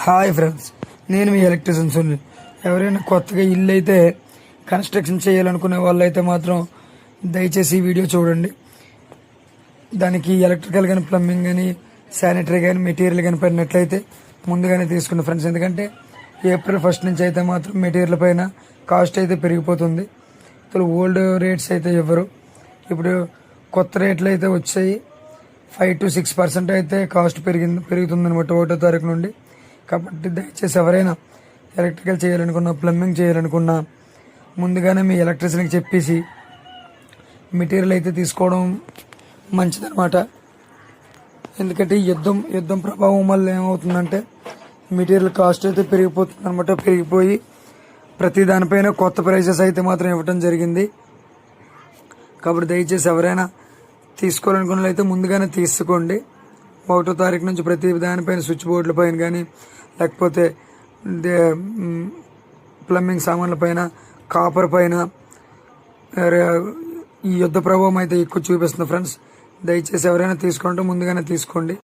Hi friends, నేను మీ electrician Sunil. ఎవరైనా కొత్తగా ఇల్లు అయితే కన్స్ట్రక్షన్ చేయాలనుకునే వాళ్ళు అయితే మాత్రం దయచేసి ఈ వీడియో చూడండి. దానికి ఎలక్ట్రికల్ కానీ, ప్లంబింగ్ కానీ, శానిటరీ కానీ, మెటీరియల్ కానీ పడినట్లయితే ముందుగానే తీసుకోండి ఫ్రెండ్స్. ఎందుకంటే ఏప్రిల్ 1 నుంచి అయితే మాత్రం మెటీరియల్ పైన కాస్ట్ అయితే పెరిగిపోతుంది. అసలు ఓల్డ్ రేట్స్ అయితే ఇవ్వరు. ఇప్పుడు కొత్త రేట్లు అయితే వచ్చాయి. 5 to 6% అయితే కాస్ట్ పెరుగుతుంది అనమాట 1వ తారీఖు నుండి. కాబట్టి దయచేసి ఎవరైనా ఎలక్ట్రికల్ చేయాలనుకున్నా, ప్లంబింగ్ చేయాలనుకున్నా ముందుగానే మీ ఎలక్ట్రీషియన్కి చెప్పేసి మెటీరియల్ అయితే తీసుకోవడం మంచిదన్నమాట. ఎందుకంటే యుద్ధం ప్రభావం వల్ల ఏమవుతుందంటే మెటీరియల్ కాస్ట్ అయితే పెరిగిపోతుంది అనమాట. పెరిగిపోయి ప్రతి దానిపైన కొత్త ప్రైజెస్ అయితే మాత్రం ఇవ్వటం జరిగింది. కాబట్టి దయచేసి ఎవరైనా తీసుకోవాలనుకున్న అయితే ముందుగానే తీసుకోండి. 1వ తారీఖు నుంచి ప్రతి దానిపైన స్విచ్ బోర్డుల పైన కానీ, లేకపోతే ప్లంబింగ్ సామాన్ల పైన, కాపర్ పైన ఈ యుద్ధ ప్రభావం అయితే ఎక్కువ చూపిస్తుంది ఫ్రెండ్స్. దయచేసి ఎవరైనా తీసుకుంటే ముందుగానే తీసుకోండి.